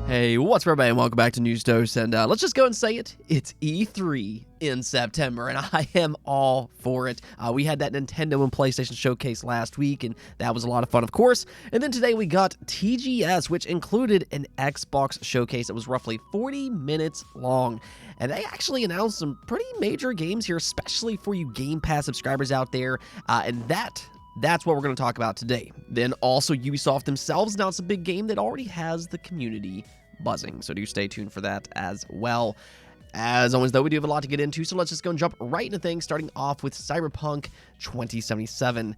Hey, what's up, everybody, and welcome back to News Dose, and let's just go and say it, it's E3 in September, and I am all for it. We had that Nintendo and PlayStation showcase last week, and that was a lot of fun, of course, and then today we got TGS, which included an Xbox showcase that was roughly 40 minutes long, and they actually announced some pretty major games here, especially for you Game Pass subscribers out there, and that's what we're going to talk about today. Then also Ubisoft themselves announced a big game that already has the community buzzing, so do stay tuned for that as well. As always, though, we do have a lot to get into, so let's just go and jump right into things, starting off with Cyberpunk 2077.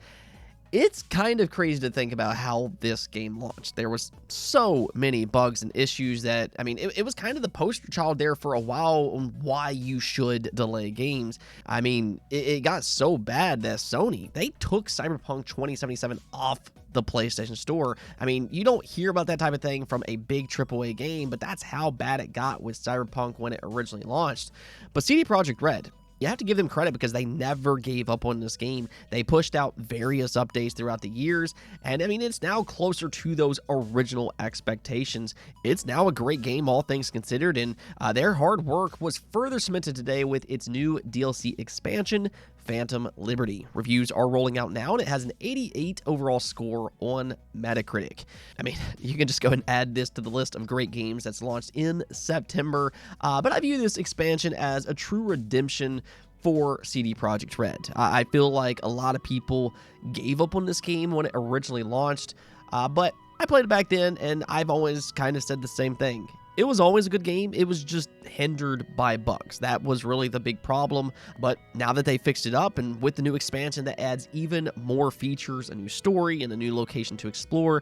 It's kind of crazy to think about how this game launched. There was so many bugs and issues that, I mean, it was kind of the poster child there for a while on why you should delay games. I mean, it got so bad that Sony, they took Cyberpunk 2077 off the PlayStation Store. I mean, you don't hear about that type of thing from a big AAA game, but that's how bad it got with Cyberpunk when it originally launched. But CD Projekt Red, you have to give them credit because they never gave up on this game. They pushed out various updates throughout the years, and I mean, it's now closer to those original expectations. It's now a great game, all things considered, and their hard work was further cemented today with its new DLC expansion, Phantom Liberty. Reviews are rolling out now, and it has an 88 overall score on Metacritic. I mean, you can just go and add this to the list of great games that's launched in September, but I view this expansion as a true redemption for CD Projekt Red. I feel like a lot of people gave up on this game when it originally launched, but I played it back then, and I've always kind of said the same thing. It was always a good game, it was just hindered by bugs. That was really the big problem, but now that they fixed it up, and with the new expansion that adds even more features, a new story, and a new location to explore,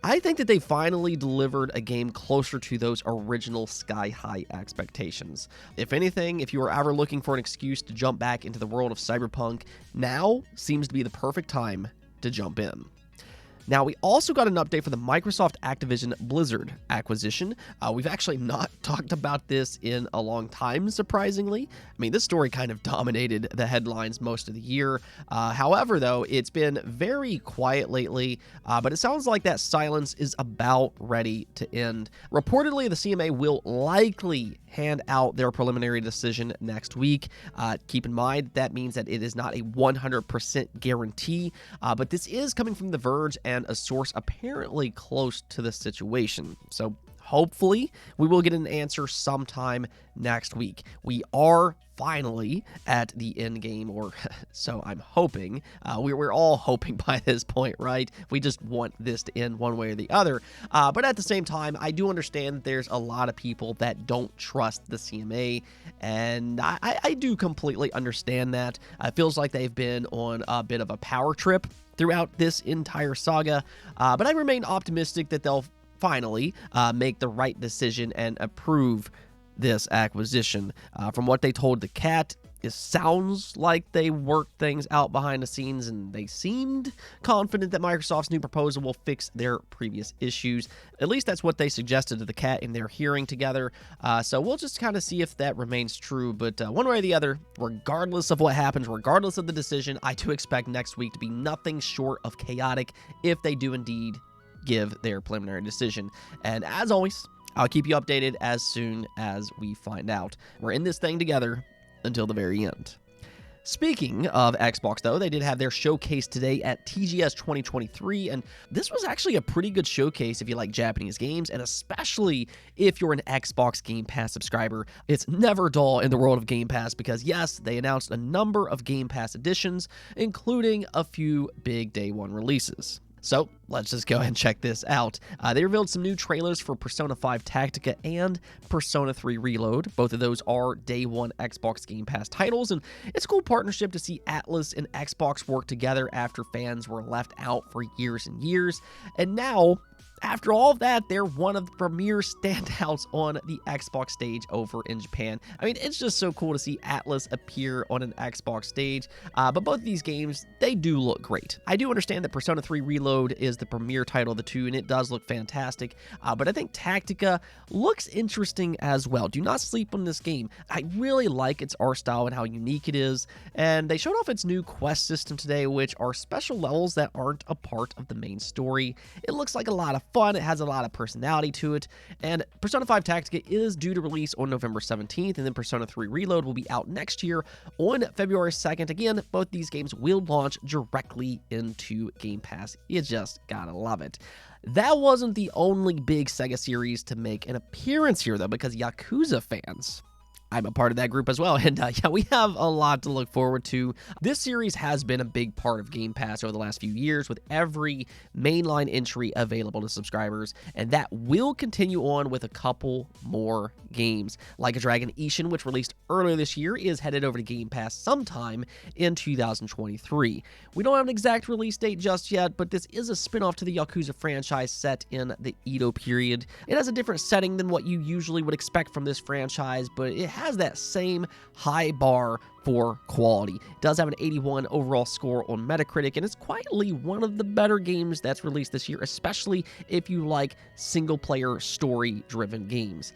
I think that they finally delivered a game closer to those original sky-high expectations. If anything, if you were ever looking for an excuse to jump back into the world of Cyberpunk, now seems to be the perfect time to jump in. Now, we also got an update for the Microsoft Activision Blizzard acquisition. We've actually not talked about this in a long time, surprisingly. I mean, this story kind of dominated the headlines most of the year. However, though, it's been very quiet lately, but it sounds like that silence is about ready to end. Reportedly, the CMA will likely hand out their preliminary decision next week. Keep in mind, that means that it is not a 100% guarantee, but this is coming from The Verge and a source apparently close to the situation. So hopefully we will get an answer sometime next week. We are finally at the end game, or so I'm hoping. We're all hoping by this point, right? We just want this to end one way or the other. But at the same time, I do understand that there's a lot of people that don't trust the CMA, and I do completely understand that. It feels like they've been on a bit of a power trip throughout this entire saga, but I remain optimistic that they'll finally make the right decision and approve this acquisition. From what they told the Cat, it sounds like they worked things out behind the scenes, and they seemed confident that Microsoft's new proposal will fix their previous issues. At least that's what they suggested to the Cat in their hearing together. So we'll just kind of see if that remains true. But one way or the other, regardless of what happens, regardless of the decision, I do expect next week to be nothing short of chaotic if they do indeed give their preliminary decision. And as always, I'll keep you updated as soon as we find out. We're in this thing together until the very end. Speaking of Xbox, though, they did have their showcase today at TGS 2023, and this was actually a pretty good showcase if you like Japanese games, and especially if you're an Xbox Game Pass subscriber. It's never dull in the world of Game Pass because, yes, they announced a number of Game Pass additions, including a few big day one releases. So let's just go ahead and check this out. They revealed some new trailers for Persona 5 Tactica and Persona 3 Reload. Both of those are day one Xbox Game Pass titles, and it's a cool partnership to see Atlas and Xbox work together after fans were left out for years and years. And now, after all of that, they're one of the premier standouts on the Xbox stage over in Japan. I mean, it's just so cool to see Atlas appear on an Xbox stage, but both of these games, they do look great. I do understand that Persona 3 Reload is the premier title of the two, and it does look fantastic, but I think Tactica looks interesting as well. Do not sleep on this game. I really like its art style and how unique it is, and they showed off its new quest system today, which are special levels that aren't a part of the main story. It looks like a lot of fun. It has a lot of personality to it. And Persona 5 Tactica is due to release on November 17th, and then Persona 3 Reload will be out next year on February 2nd. Again, both these games will launch directly into Game Pass. You just gotta love it. That wasn't the only big Sega series to make an appearance here, though, because Yakuza fans, I'm a part of that group as well, and yeah, we have a lot to look forward to. This series has been a big part of Game Pass over the last few years, with every mainline entry available to subscribers, and that will continue on with a couple more games. Like a Dragon Ishin, which released earlier this year, is headed over to Game Pass sometime in 2023. We don't have an exact release date just yet, but this is a spin-off to the Yakuza franchise set in the Edo period. It has a different setting than what you usually would expect from this franchise, but it has that same high bar for quality. It does have an 81 overall score on Metacritic, and it's quietly one of the better games that's released this year, especially if you like single-player story-driven games.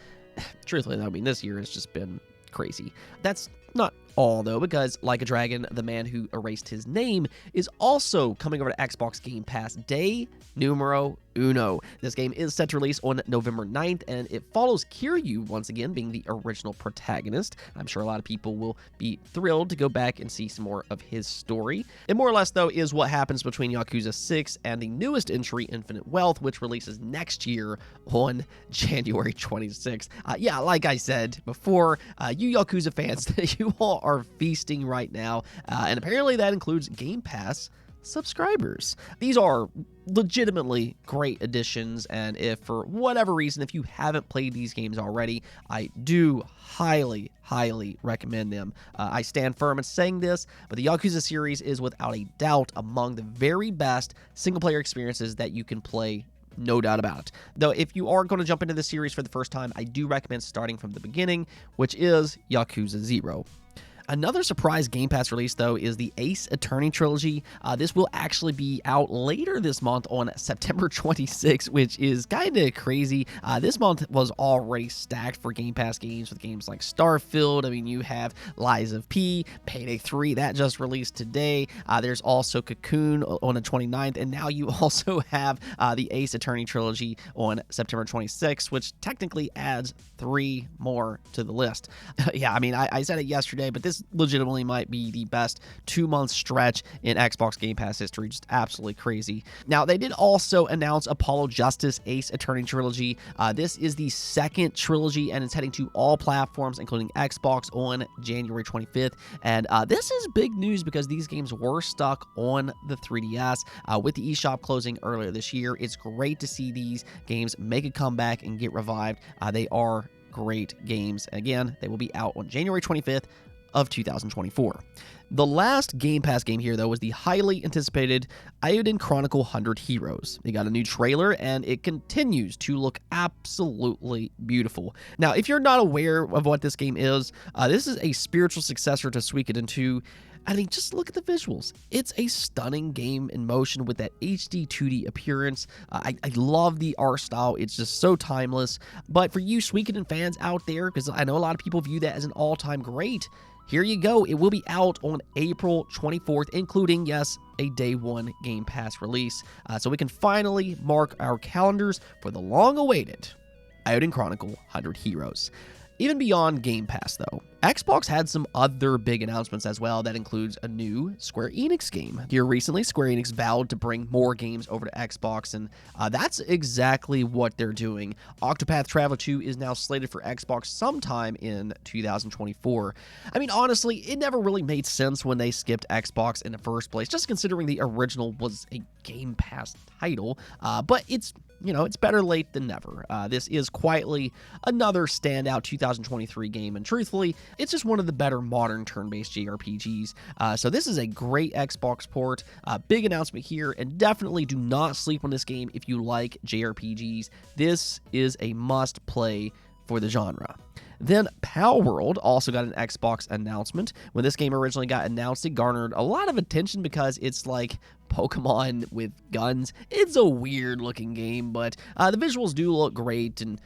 Truthfully, though, I mean, this year has just been crazy. That's not all, though, because Like a Dragon, The Man Who Erased His Name, is also coming over to Xbox Game Pass day numero uno. This game is set to release on November 9th, and it follows Kiryu, once again, being the original protagonist. I'm sure a lot of people will be thrilled to go back and see some more of his story. It more or less, though, is what happens between Yakuza 6 and the newest entry, Infinite Wealth, which releases next year on January 26th. Yeah, like I said before, you Yakuza fans, you all are feasting right now, and apparently that includes Game Pass subscribers. These are legitimately great additions, and if for whatever reason, if you haven't played these games already, I do highly recommend them. I stand firm in saying this, but the Yakuza series is without a doubt among the very best single-player experiences that you can play. No doubt about it. Though, if you are going to jump into the series for the first time, I do recommend starting from the beginning, which is Yakuza 0. Another surprise Game Pass release, though, is the Ace Attorney trilogy. This will actually be out later this month on September 26th, which is kind of crazy. This month was already stacked for Game Pass games with games like Starfield. I mean, you have Lies of P, Payday 3, that just released today. There's also Cocoon on the 29th, and now you also have the Ace Attorney trilogy on September 26th, which technically adds 3 more to the list. Yeah, I mean, I said it yesterday, but this legitimately might be the best 2-month stretch in Xbox Game Pass history. Just absolutely crazy. Now, they did also announce Apollo Justice Ace Attorney trilogy. This is the second trilogy, and it's heading to all platforms, including Xbox, on January 25th. And this is big news because these games were stuck on the 3DS. With the eShop closing earlier this year, it's great to see these games make a comeback and get revived. They are great games. Again, they will be out on January 25th of 2024. The last Game Pass game here, though, was the highly anticipated Eiyuden Chronicle 100 Heroes. It got a new trailer, and it continues to look absolutely beautiful. Now, if you're not aware of what this game is, this is a spiritual successor to Suikoden 2. I mean, just look at the visuals. It's a stunning game in motion with that HD 2D appearance. I love the art style. It's just so timeless. But for you Suikoden fans out there, because I know a lot of people view that as an all-time great, here you go. It will be out on April 24th, including, yes, a Day 1 Game Pass release. So we can finally mark our calendars for the long-awaited Eiyuden Chronicle 100 Heroes. Even beyond Game Pass, though, Xbox had some other big announcements as well. That includes a new Square Enix game. Here recently, Square Enix vowed to bring more games over to Xbox, and that's exactly what they're doing. Octopath Traveler 2 is now slated for Xbox sometime in 2024. I mean, honestly, it never really made sense when they skipped Xbox in the first place, just considering the original was a Game Pass title, but it's better late than never. This is quietly another standout 2023 game, and truthfully, it's just one of the better modern turn-based JRPGs. So this is a great Xbox port. Big announcement here, and definitely do not sleep on this game if you like JRPGs. This is a must-play for the genre. Then Palworld also got an Xbox announcement. When this game originally got announced, it garnered a lot of attention because it's like Pokemon with guns. It's a weird-looking game, but the visuals do look great, and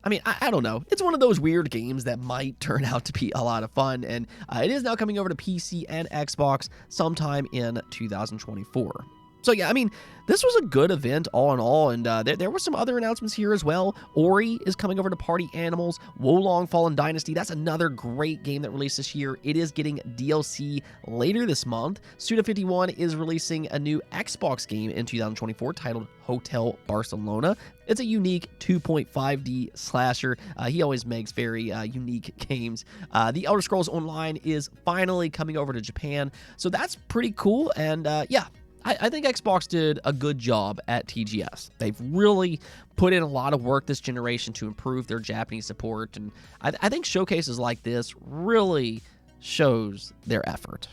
I mean, I don't know. It's one of those weird games that might turn out to be a lot of fun, and it is now coming over to PC and Xbox sometime in 2024. So yeah, I mean, this was a good event all in all, and there were some other announcements here as well. Ori is coming over to Party Animals. Wolong Fallen Dynasty, that's another great game that released this year. It is getting DLC later this month. Suda51 is releasing a new Xbox game in 2024 titled Hotel Barcelona. It's a unique 2.5D slasher. He always makes very unique games. The Elder Scrolls Online is finally coming over to Japan, so that's pretty cool, and yeah, I think Xbox did a good job at TGS. They've really put in a lot of work this generation to improve their Japanese support, and I think showcases like this really shows their effort.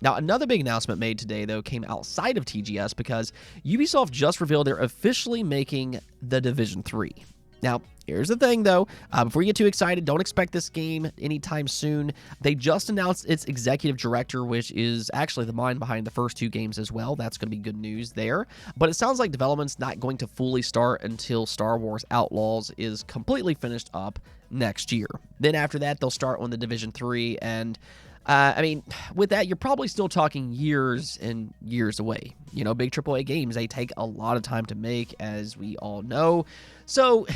Now, another big announcement made today, though, came outside of TGS because Ubisoft just revealed they're officially making The Division 3. Now, here's the thing, though. Before you get too excited, don't expect this game anytime soon. They just announced its executive director, which is actually the mind behind the first two games as well. That's going to be good news there. But it sounds like development's not going to fully start until Star Wars Outlaws is completely finished up next year. Then after that, they'll start on The Division 3, and I mean, with that, you're probably still talking years and years away. You know, big AAA games, they take a lot of time to make, as we all know. So,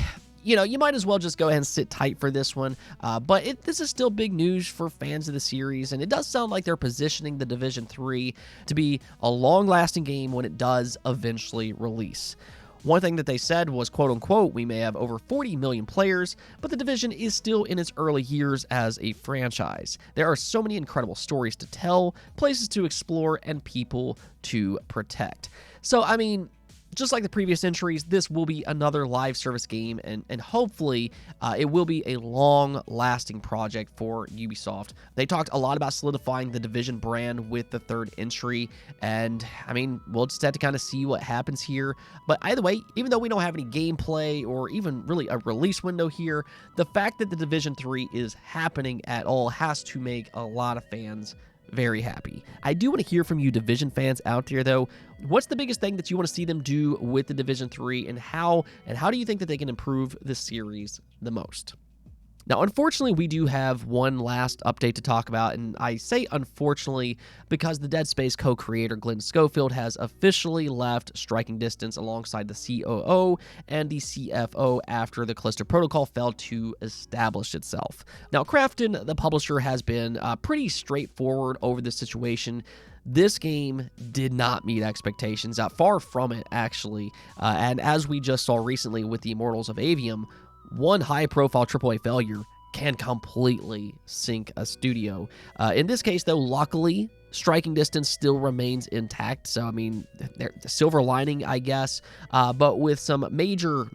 you know, you might as well just go ahead and sit tight for this one. But this is still big news for fans of the series, and it does sound like they're positioning The Division 3 to be a long-lasting game when it does eventually release. One thing that they said was, quote unquote, we may have over 40 million players, but The Division is still in its early years as a franchise. There are so many incredible stories to tell, places to explore, and people to protect. So, I mean, just like the previous entries, this will be another live service game, and hopefully it will be a long-lasting project for Ubisoft. They talked a lot about solidifying the Division brand with the third entry, and I mean, we'll just have to kind of see what happens here. But either way, even though we don't have any gameplay or even really a release window here, the fact that the Division 3 is happening at all has to make a lot of fans very happy. I do want to hear from you Division fans out there, though. What's the biggest thing that you want to see them do with the Division 3, and how do you think that they can improve this series the most? Now, unfortunately, we do have one last update to talk about, and I say unfortunately because the Dead Space co-creator Glen Schofield has officially left striking distance alongside the COO and the CFO after the Callisto Protocol failed to establish itself. Now, Dragton, the publisher, has been pretty straightforward over this situation. This game did not meet expectations, far from it, actually, and as we just saw recently with the Immortals of Avium, one high-profile AAA failure can completely sink a studio. In this case, though, luckily, striking distance still remains intact. So, I mean, the silver lining, I guess, but with some major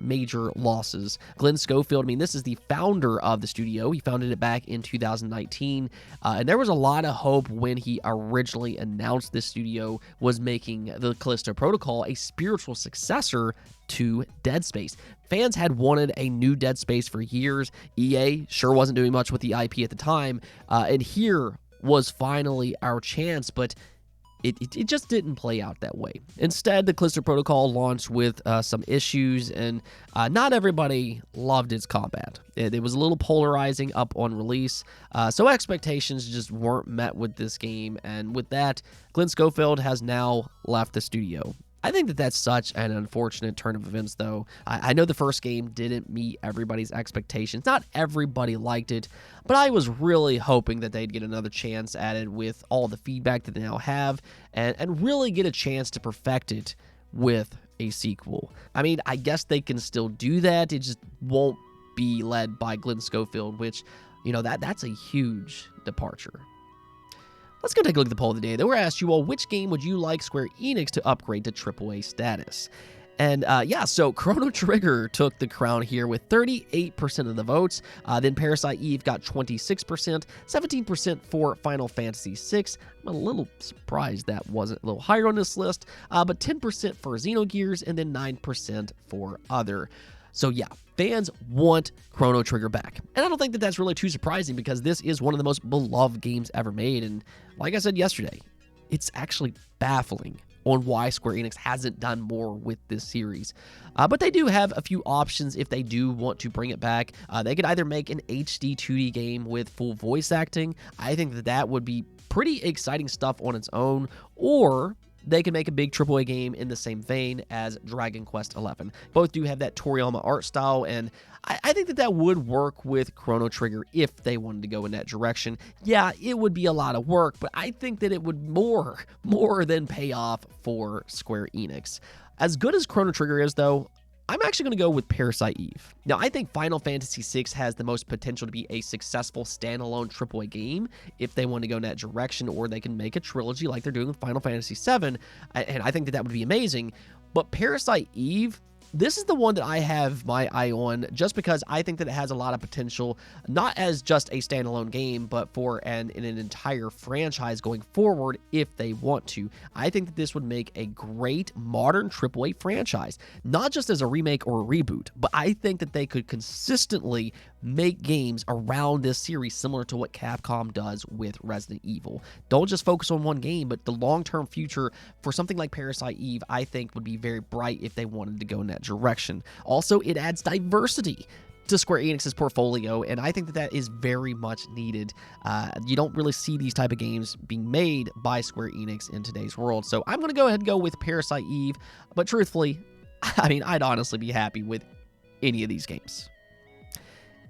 losses. Glen Schofield, I mean, this is the founder of the studio. He founded it back in 2019, and there was a lot of hope when he originally announced this studio was making the Callisto Protocol a spiritual successor to Dead Space. Fans had wanted a new Dead Space for years. EA sure wasn't doing much with the IP at the time, and here was finally our chance, but it just didn't play out that way. Instead, the Callisto Protocol launched with some issues, and not everybody loved its combat. It was a little polarizing up on release, so expectations just weren't met with this game, and with that, Glen Schofield has now left the studio. I think that that's such an unfortunate turn of events, though. I know the first game didn't meet everybody's expectations. Not everybody liked it, but I was really hoping that they'd get another chance at it with all the feedback that they now have, and really get a chance to perfect it with a sequel. I mean, I guess they can still do that. It just won't be led by Glen Schofield, which, you know, that's a huge departure. Let's go take a look at the poll of the day. They were asked you all, which game would you like Square Enix to upgrade to AAA status? And yeah, so Chrono Trigger took the crown here with 38% of the votes. Then Parasite Eve got 26%, 17% for Final Fantasy VI. I'm a little surprised that wasn't a little higher on this list, but 10% for Xenogears, and then 9% for other. So yeah, fans want Chrono Trigger back. And I don't think that that's really too surprising because this is one of the most beloved games ever made. And like I said yesterday, it's actually baffling on why Square Enix hasn't done more with this series. But they do have a few options if they do want to bring it back. They could either make an HD 2D game with full voice acting. I think that that would be pretty exciting stuff on its own. Or they can make a big AAA game in the same vein as Dragon Quest XI. Both do have that Toriyama art style, and I think that that would work with Chrono Trigger if they wanted to go in that direction. Yeah, it would be a lot of work, but I think that it would more than pay off for Square Enix. As good as Chrono Trigger is, though, I'm actually going to go with Parasite Eve. Now, I think Final Fantasy VI has the most potential to be a successful standalone AAA game if they want to go in that direction, or they can make a trilogy like they're doing with Final Fantasy VII, and I think that that would be amazing. But Parasite Eve, this is the one that I have my eye on just because I think that it has a lot of potential, not as just a standalone game, but for an entire franchise going forward if they want to. I think that this would make a great modern AAA franchise, not just as a remake or a reboot, but I think that they could consistently make games around this series similar to what Capcom does with Resident Evil. Don't just focus on one game, but the long-term future for something like Parasite Eve, I think, would be very bright if they wanted to go in that direction. Also, it adds diversity to Square Enix's portfolio, and I think that that is very much needed. You don't really see these type of games being made by Square Enix in today's world, so I'm going to go ahead and go with Parasite Eve, but truthfully, I mean, I'd honestly be happy with any of these games.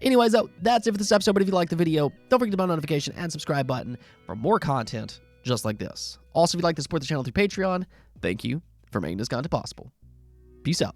Anyways, though, that's it for this episode, but if you liked the video, don't forget to hit the notification and subscribe button for more content just like this. Also, if you'd like to support the channel through Patreon, thank you for making this content possible. Peace out.